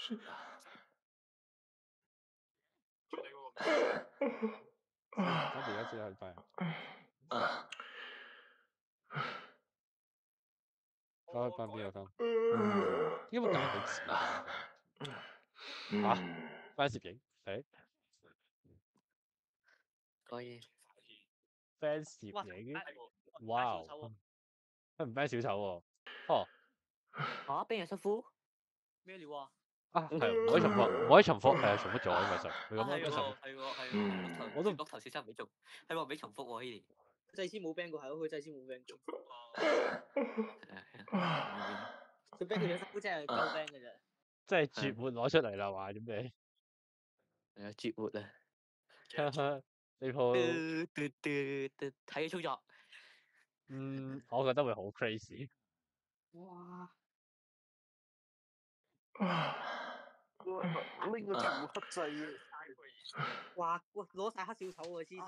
我哋而家知係快。我去班邊個間？應該揀佢自己嚇班攝影誒 fans 攝影，哇！佢唔 fans 小丑喎，哦嚇邊有辛苦？咩料啊？係唔可以重複，唔可以重複，係啊重複咗因為實佢咁樣係實喎，我都碌頭小七唔俾做，係話俾重複喎 Hedy。祭司冇 ban 過係咯，佢祭司冇 ban 過。佢 ban 佢有辛苦真係夠 ban 嘅啫。即係絕活攞出嚟啦，話準備。係啊，絕活啊！呢鋪睇佢操作。我覺得會好 crazy。哇！呢個全部黑掣嘅。哇！攞晒黑小丑喎，黐線。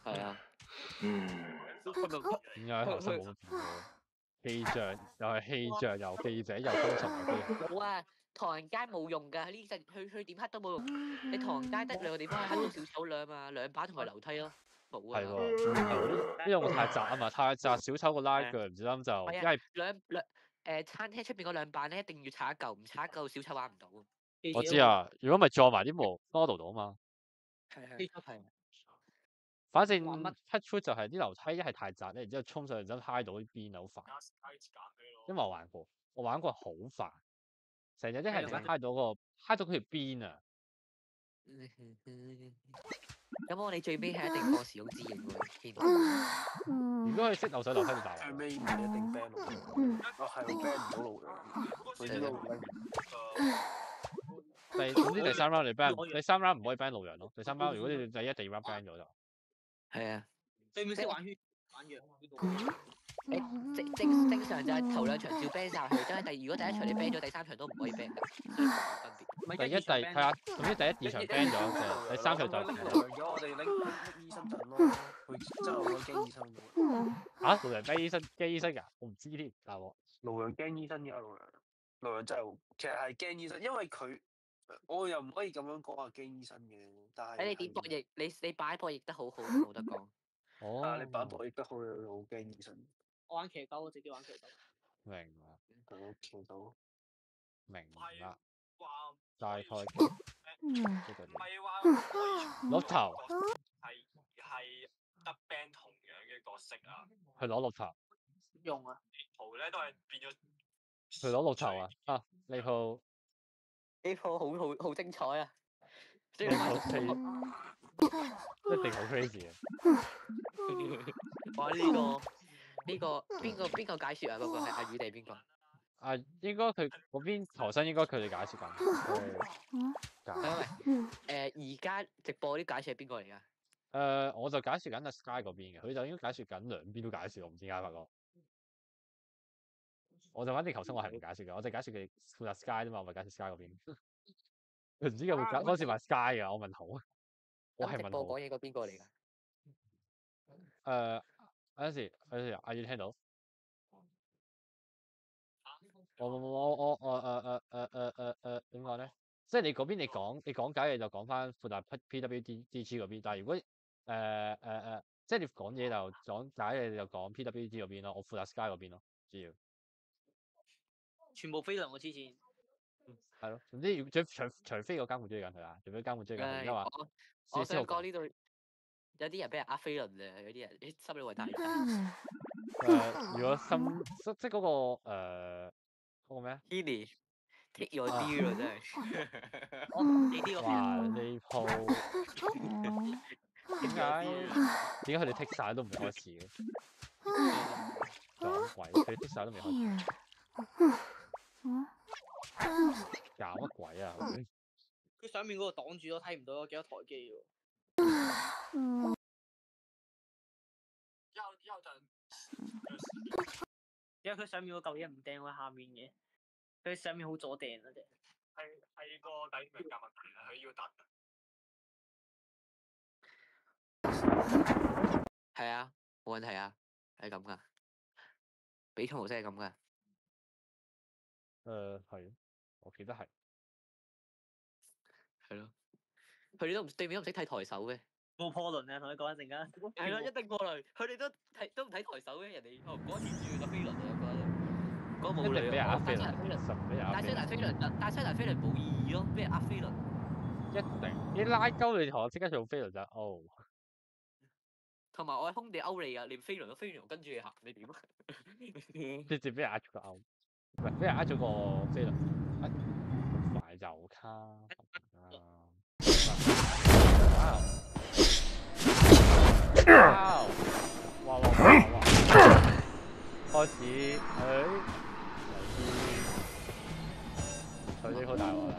係啊。點解頭先冇乜變過？氣象又係氣象，又記者又工程又機。冇啊！唐人街冇用㗎，呢陣去點黑都冇用。你唐人街得兩個地方係黑到小丑兩嘛，兩把同埋樓梯咯，冇啊。係喎，因為我太窄啊嘛，太窄小丑個拉腳唔小心就係啊，兩餐廳出邊嗰兩板咧，一定要拆一嚿，唔拆一嚿小丑玩唔到。我知啊，如果咪撞埋啲模 model 到啊嘛。係。反正 cut through 就係啲樓梯一係太窄咧，然之後衝上嚟真揩到啲邊好煩。因為我玩過好煩，成日一係唔使揩到嗰條邊啊。咁我哋最尾係一定放時空之影喎。如果佢識漏水樓梯就大最尾唔係一定 ban 路人，係 ban 唔到路人，佢知道唔 ban。總之第三 round 你 ban，第三 round 唔可以 ban 路人咯。第三 round 如果你第一、第二 round ban 咗就係啊。對面識玩圈玩弱呢個。正常就係頭兩場照 ban 晒佢，真係如果第一場你 ban 咗，第三場都唔可以 ban 㗎，所以冇分別。係啊，總之第一、二場 ban 咗，第三場就如果我哋拎醫生陣咯，佢真係好驚醫生嘅。路人驚醫生㗎？我唔知添，大鑊。路人驚醫生㗎，路人真係其實係驚醫生，因為佢我又唔可以咁樣講話驚醫生嘅，但係你點博弈？你擺博弈得好好，冇得講。但係你擺博弈得好，你好驚醫生。我玩騎狗，我直接玩騎狗。明啦，我騎到。明啦，大概綠頭係得 band 同樣嘅角色啊，去攞綠頭。用啊！圖咧都係變咗。去攞綠頭啊！呢鋪好精彩啊！一定好 crazy 啊！哇！呢個邊個解説啊？嗰個係阿宇定邊個？應該佢嗰邊頭身應該佢哋解説緊。而家直播啲解説係邊個嚟㗎？我就解説緊阿 Sky 嗰邊嘅，佢就應該解説緊兩邊都解説，我唔知點解發覺。我就反正頭先我係唔解説嘅，我就解説佢負責 Sky 啫嘛，我咪解説 Sky 嗰邊。佢唔知有冇嗰時話 Sky 㗎，我問號啊！我係問號。講嘢個邊個嚟㗎？有陣時阿宇聽到？我點講咧？即係你嗰邊你講解嘢就講翻負責 PWDG 嗰邊，但係如果即係你講嘢就講解嘢就講 PWD 嗰邊咯，我負責 Sky 嗰邊咯，主要。全部飛輪我黐線。係咯，總之除非個監護追緊佢啦，除非監護追緊佢，因為我想講呢度有啲人俾人呃飛輪啊，有啲人心理為大。如果即係嗰個嗰個咩 Hedy take your deal 喎真係。你呢個哇！呢鋪點解佢哋剔晒都唔開始嘅？撞鬼！佢剔晒都未開始。搞乜鬼啊！佢上面嗰個擋住咗，睇唔到有幾多台機喎。因為佢上面嗰嚿嘢唔掟喺下面嘅，佢上面好阻掟啊！啫係個底名夾問題啦，佢要答。係啊，冇問題啊，係咁噶，比賽模式係咁噶。係，我記得係。係咯，佢哋都對面都唔識睇台手嘅。冇破輪啊！同你講一陣間。係咯，一定過嚟，佢哋都唔睇台手嘅，人哋嗰次轉個飛輪啊，嗰個冇理俾人呃飛輪，但實俾人呃飛輪。係西蘭飛輪，但係西蘭飛輪冇意義咯，俾人呃飛輪。一定，你拉鳩你同我即刻做飛輪就哦。同埋我係空地勾你啊，連飛輪都飛輪跟住你行，你點啊？直接俾人呃咗個勾，唔係俾人呃咗個飛輪。好快就卡啊！哇！開始佢呢好大鑊啦，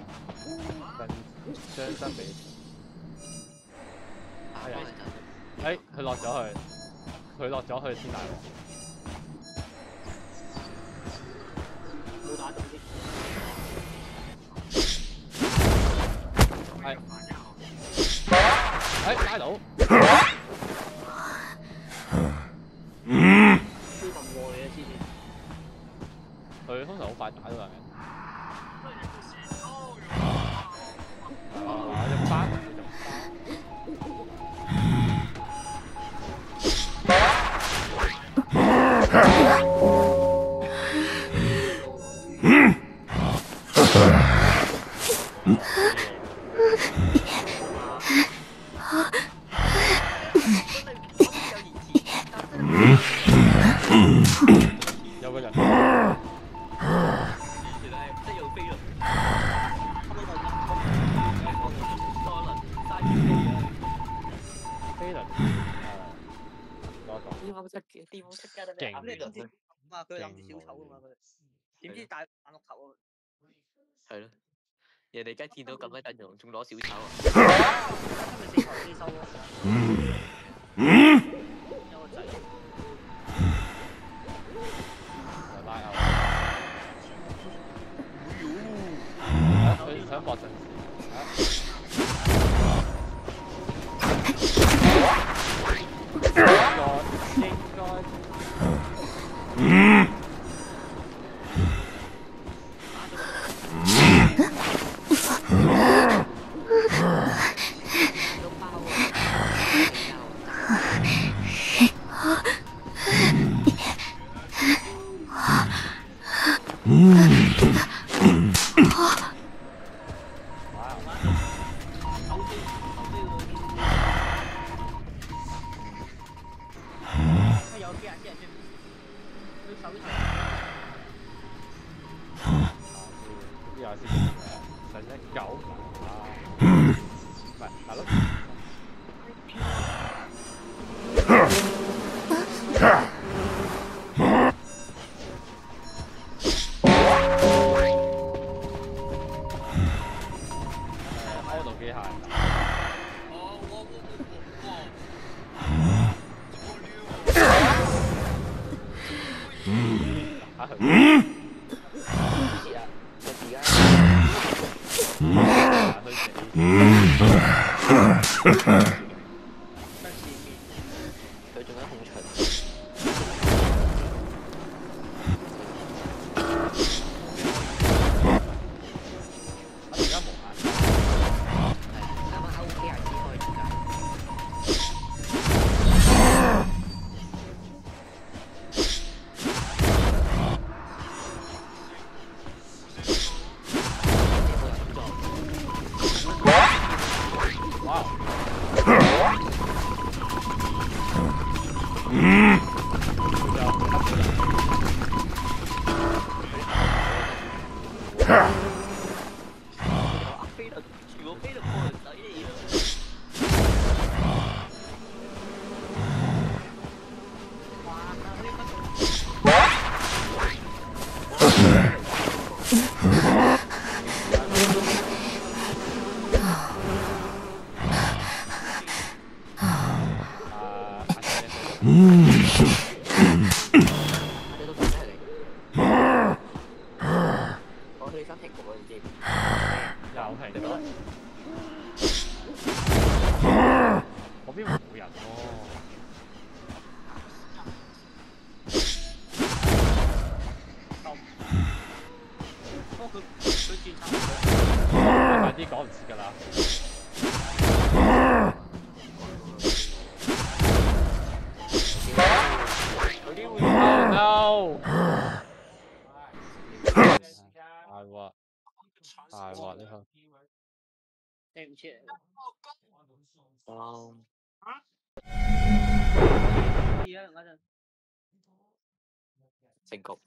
將身俾佢落咗去，先大鑊。冇打到啲。拉到。佢通常好快打到人嘅。隻巴佢就有個人。掂出㗎啦！勁咁你諗住咁啊？佢諗住小丑㗎嘛？佢點知大眼綠頭啊？係咯，人哋而家見到咁嘅陣容，仲攞小丑啊！今日4球機收咯。有個仔。拉牛。佢想搏陣時。不過佢轉產。快啲講唔切㗎啦。有機會 no！ 大鑊，大鑊呢個。對唔住。哦。而家嗰陣。成局。